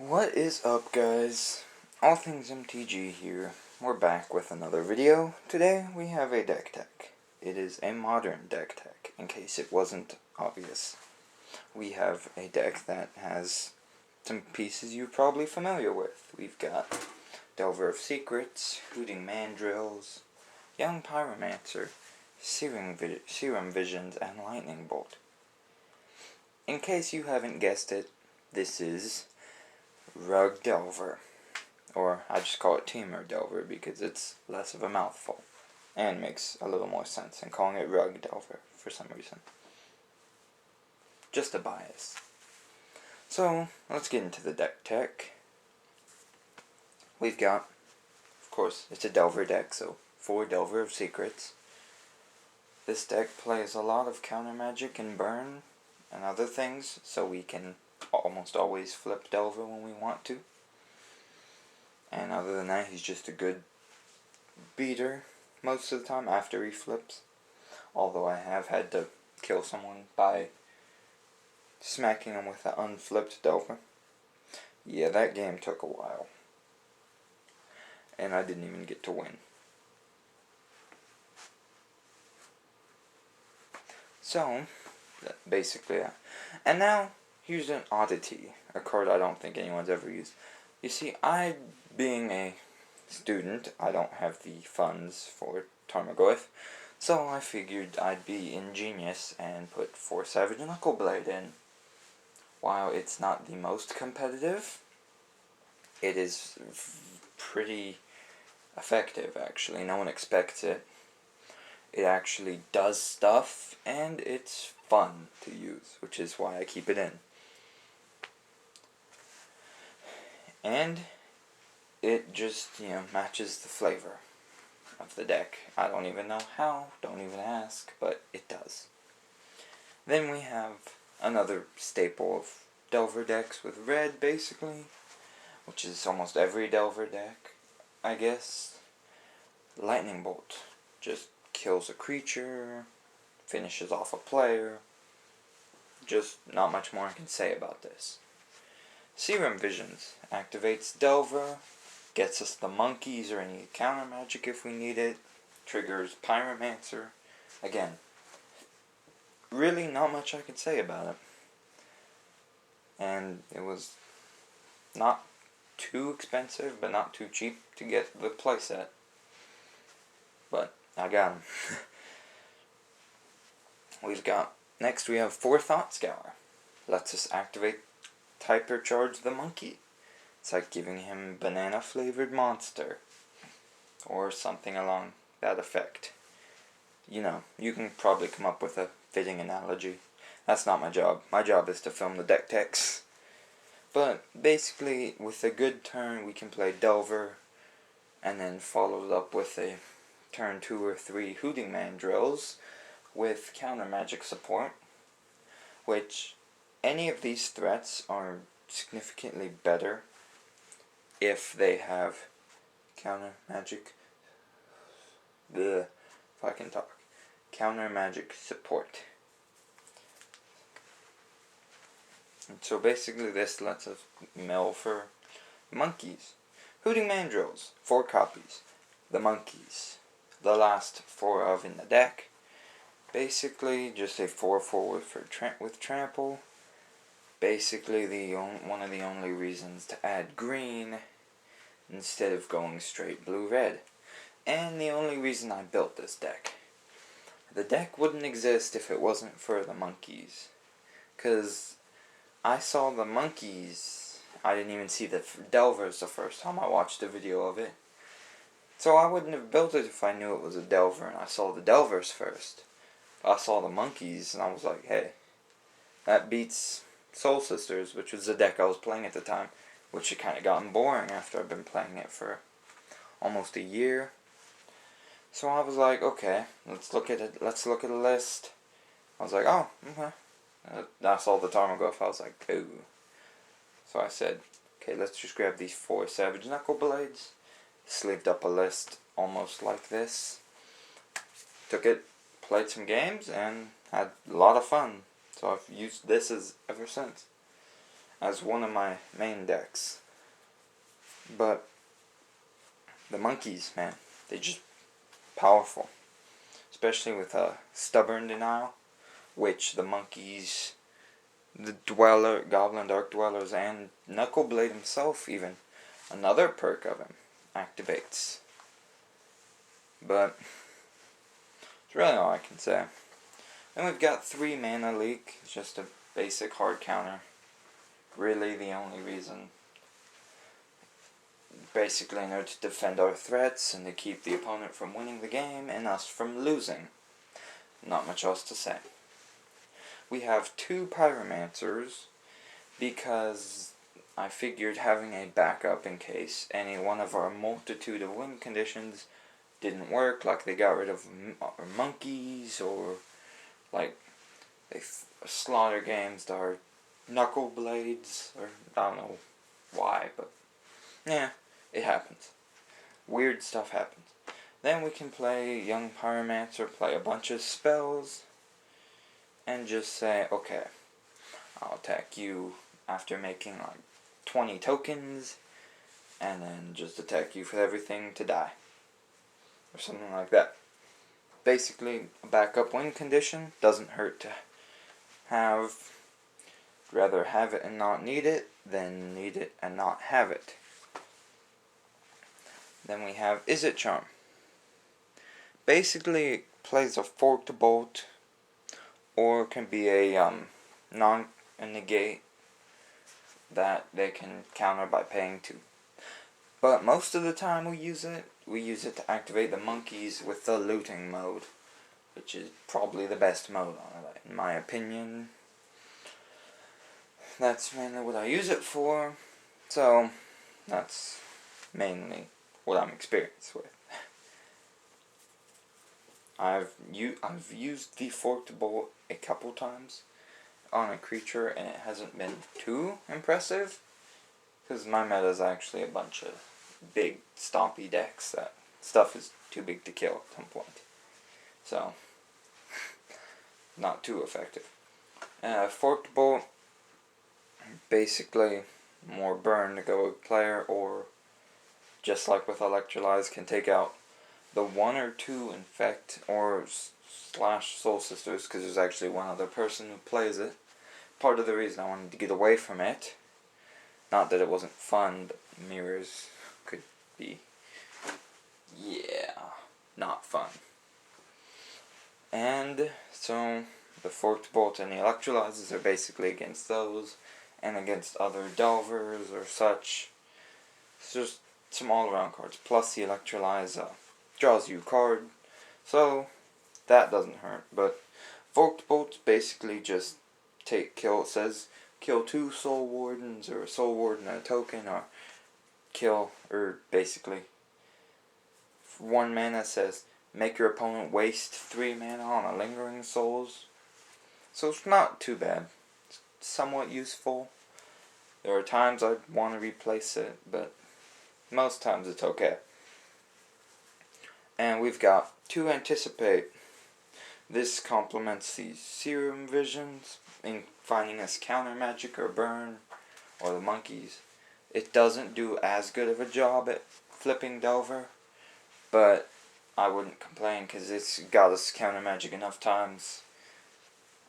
What is up, guys? All Things MTG here. We're back with another video. Today we have a deck tech. It is a modern deck tech, in case it wasn't obvious. We have a deck that has some pieces you're probably familiar with. We've got Delver of Secrets, Hooting Mandrills, Young Pyromancer, Serum Visions, and Lightning Bolt. In case you haven't guessed it, this is Rug Delver, or I just call it Temur Delver because it's less of a mouthful and makes a little more sense than calling it Rug Delver for some reason. Just a bias. So let's get into the deck tech. We've got, of course, it's a Delver deck, so 4 Delver of Secrets. This deck plays a lot of counter magic and burn and other things, so we can almost always flip Delver when we want to. And other than that, he's just a good beater most of the time after he flips. Although I have had to kill someone by smacking him with an unflipped Delver. Yeah, that game took a while. And I didn't even get to win. So, basically that. And now, here's an oddity, a card I don't think anyone's ever used. You see, being a student, I don't have the funds for Tarmogoyf, so I figured I'd be ingenious and put 4 Savage Knuckleblade in. While it's not the most competitive, it is pretty effective, actually. No one expects it. It actually does stuff, and it's fun to use, which is why I keep it in. And it just, matches the flavor of the deck. I don't even know how, don't even ask, but it does. Then we have another staple of Delver decks with red, basically, which is almost every Delver deck, I guess. Lightning Bolt just kills a creature, finishes off a player. Just not much more I can say about this. Serum Visions activates Delver, gets us the monkeys or any counter magic if we need it, triggers Pyromancer. Again, really not much I can say about it. And it was not too expensive, but not too cheap to get the playset. But I got him. Next we have Forethought Scour. Lets us activate Hypercharge the monkey. It's like giving him banana flavored monster. Or something along that effect. You can probably come up with a fitting analogy. That's not my job. My job is to film the deck techs. But basically, with a good turn, we can play Delver, and then followed up with a turn 2 or 3 Hooting Mandrills with counter magic support, which any of these threats are significantly better if they have counter magic. If I can talk. Counter magic support. And so basically this lets us mill for monkeys. Hooting Mandrills, 4 copies. The monkeys, the last 4 of in the deck. Basically just a 4/4 with trample. Basically one of the only reasons to add green instead of going straight blue-red. And the only reason I built this deck. The deck wouldn't exist if it wasn't for the monkeys. Because I saw the monkeys, I didn't even see the Delvers the first time I watched a video of it. So I wouldn't have built it if I knew it was a Delver and I saw the Delvers first. I saw the monkeys and I was like, hey, that beats Soul Sisters, which was the deck I was playing at the time, which had kind of gotten boring after I've been playing it for almost a year. So I was like, okay, let's look at it. Let's look at a list. I was like, oh, okay. I saw the Tarmogoyf. I was like, ooh. So I said, okay, let's just grab these 4 Savage Knuckleblades. Sleeved up a list almost like this. Took it, played some games, and had a lot of fun. So I've used this ever since. as one of my main decks. But the monkeys, man, they just powerful. Especially with Stubborn Denial, which the monkeys, the Dweller, Goblin Dark Dwellers, and Knuckleblade himself even, another perk of him, activates. But that's really all I can say. Then we've got 3 mana leak, it's just a basic hard counter. Really the only reason. Basically in order to defend our threats and to keep the opponent from winning the game and us from losing. Not much else to say. We have 2 Pyromancers because I figured having a backup in case any one of our multitude of win conditions didn't work, like they got rid of our monkeys, or like they slaughter games to our Knuckleblades, or I don't know why, but yeah, it happens. Weird stuff happens. Then we can play Young Pyromancer, play a bunch of spells, and just say, okay, I'll attack you after making like 20 tokens, and then just attack you for everything to die. Or something like that. Basically, a backup win condition doesn't hurt to have. Rather have it and not need it than need it and not have it. Then we have Is It Charm. Basically, it plays a forked bolt, or can be a negate that they can counter by paying 2. But most of the time we use it to activate the monkeys with the looting mode, which is probably the best mode on it, in my opinion. That's mainly what I use it for, so that's mainly what I'm experienced with. I've used the forked bolt a couple times on a creature, and it hasn't been too impressive, because my meta is actually a bunch of big stompy decks that stuff is too big to kill at some point. So, not too effective. Forked bolt, basically more burn to go with player, or just like with Electrolyze, can take out the 1 or 2 infect or slash soul sisters, because there's actually one other person who plays it. Part of the reason I wanted to get away from it, not that it wasn't fun, but mirrors could be, not fun. And so the forked bolt and the electrolyzers are basically against those, and against other delvers or such. It's just some all around cards. Plus the electrolyzer draws you a card, so that doesn't hurt. But forked bolts basically just kill. It says kill 2 soul wardens, or a soul warden and a token, or kill, or basically 1 mana says make your opponent waste 3 mana on a lingering souls. So it's not too bad. It's somewhat useful. There are times I'd want to replace it, but most times it's okay. And we've got 2 Anticipate. This complements the Serum Visions in finding us counter magic or burn, or the monkeys. It doesn't do as good of a job at flipping Delver, but I wouldn't complain because it's got us counter magic enough times.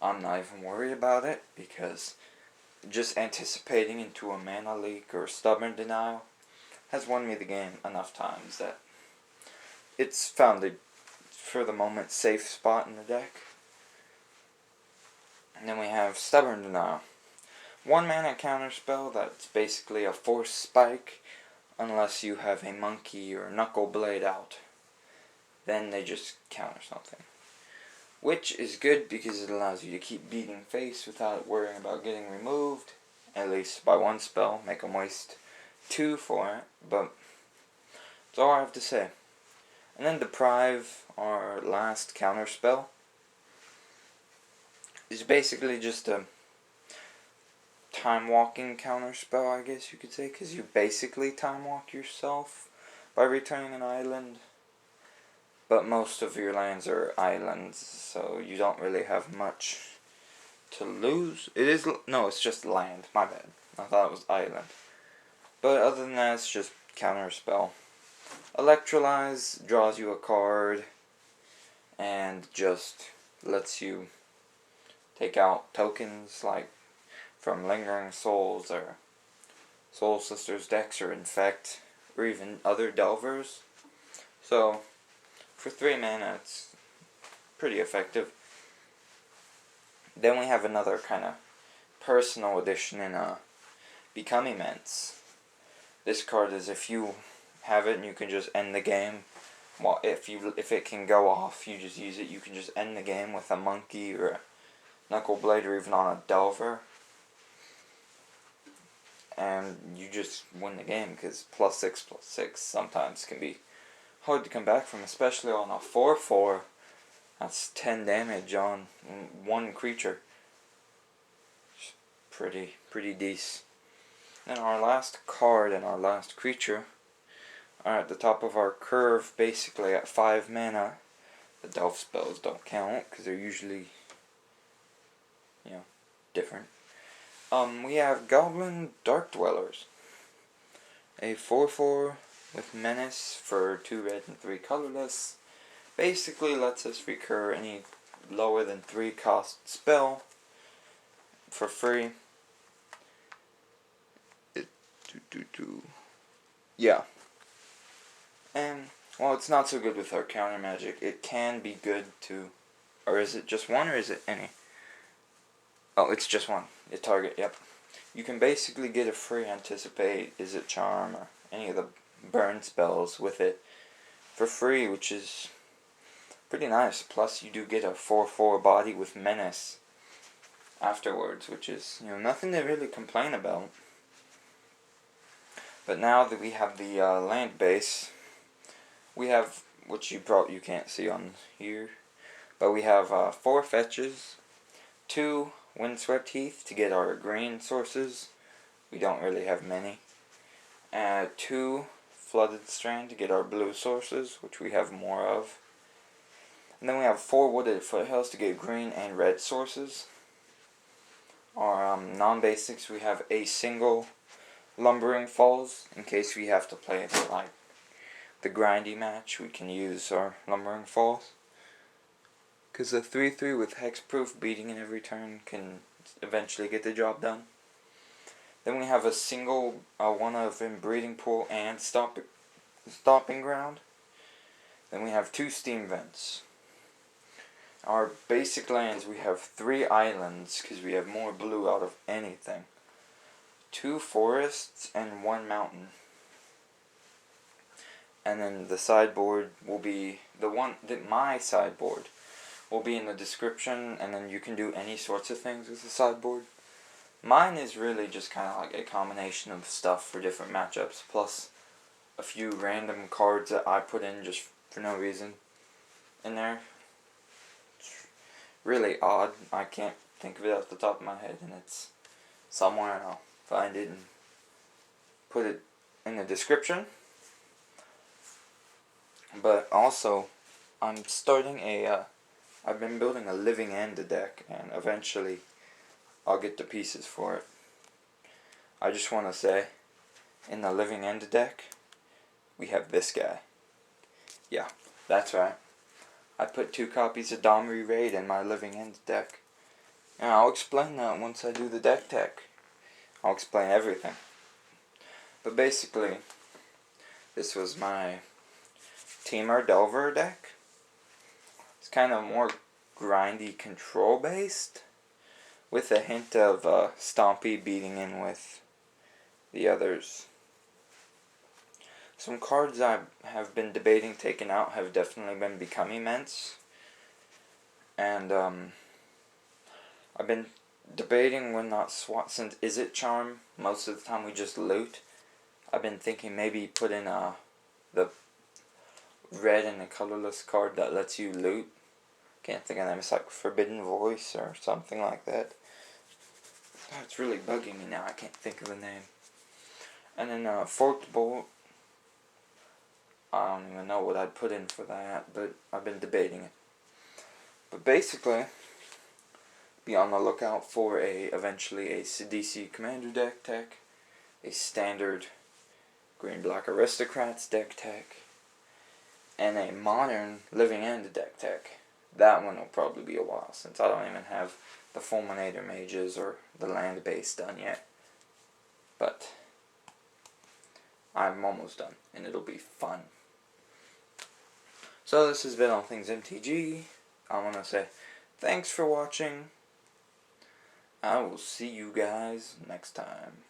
I'm not even worried about it, because just anticipating into a mana leak or Stubborn Denial has won me the game enough times that it's found a, for the moment, safe spot in the deck. And then we have Stubborn Denial. 1 mana counterspell that's basically a force spike, unless you have a monkey or Knuckleblade out. Then they just counter something. Which is good because it allows you to keep beating face without worrying about getting removed. At least by 1 spell. Make them waste 2 for it. But that's all I have to say. And then Deprive, our last counter spell, is basically just a time walking counter spell, I guess you could say, because you basically time walk yourself by returning an island. But most of your lands are islands, so you don't really have much to lose. It's just land, my bad. I thought it was island. But other than that, it's just counter spell. Electrolyze draws you a card and just lets you take out tokens like from Lingering Souls or Soul Sisters decks or Infect or even other Delvers. So for 3 mana it's pretty effective. Then we have another kind of personal edition in Become Immense. This card is if you have it and you can just end the game. Well, if it can go off, you just use it. You can just end the game with a monkey or a Knuckleblade or even on a Delver. And you just win the game because +6/+6 sometimes can be hard to come back from, especially on a 4/4. That's 10 damage on one creature. Pretty decent. And our last card and our last creature are at the top of our curve, basically at 5 mana. The Delve spells don't count because they're usually, different. We have Goblin Dark Dwellers. A 4/4 with Menace for 2 red and 3 colorless. Basically lets us recur any lower than 3 cost spell for free. Yeah. And, well, it's not so good with our counter magic. It can be good too. Or is it just one or is it any? Oh, it's just one. The target, yep. You can basically get a free Anticipate, Is It Charm, or any of the burn spells with it for free, which is pretty nice. Plus, you do get a 4/4 body with Menace afterwards, which is, nothing to really complain about. But now that we have the land base, we have, which you can't see on here, but we have 4 fetches, 2 Windswept Heath to get our green sources. We don't really have many. 2 Flooded Strand to get our blue sources, which we have more of. And then we have 4 Wooded Foothills to get green and red sources. Our non-basics, we have a single Lumbering Falls, in case we have to play it for like the grindy match, we can use our Lumbering Falls. Because a 3/3 with Hexproof beating in every turn can eventually get the job done. Then we have a single one of Breeding Pool and Stomping Ground. Then we have 2 Steam Vents. Our basic lands, we have 3 islands because we have more blue out of anything. 2 forests and 1 mountain. And then the sideboard will be my sideboard will be in the description, and then you can do any sorts of things with the sideboard. Mine is really just kind of like a combination of stuff for different matchups, plus a few random cards that I put in just for no reason in there. It's really odd. I can't think of it off the top of my head, and it's somewhere, and I'll find it and put it in the description. But also, I'm starting I've been building a Living End deck, and eventually I'll get the pieces for it. I just want to say, in the Living End deck, we have this guy. Yeah, that's right. I put 2 copies of Domri Raid in my Living End deck. And I'll explain that once I do the deck tech. I'll explain everything. But basically, this was my Temur Delver deck. It's kind of more grindy control based, with a hint of Stompy beating in with the others. Some cards I have been debating taking out have definitely been Become Immense. And I've been debating when not swap, since Is It Charm, most of the time we just loot. I've been thinking maybe put in the red and a colorless card that lets you loot. Can't think of them. It's like Forbidden Voice or something like that. Oh, it's really bugging me now. I can't think of the name. And then Forked Bolt. I don't even know what I'd put in for that, but I've been debating it. But basically, be on the lookout for eventually a DC Commander deck tech, a standard Green Black Aristocrats deck tech, and a modern Living End deck tech. That one will probably be a while, since I don't even have the Fulminator Mages or the land base done yet. But I'm almost done, and it'll be fun. So this has been All Things MTG. I want to say thanks for watching. I will see you guys next time.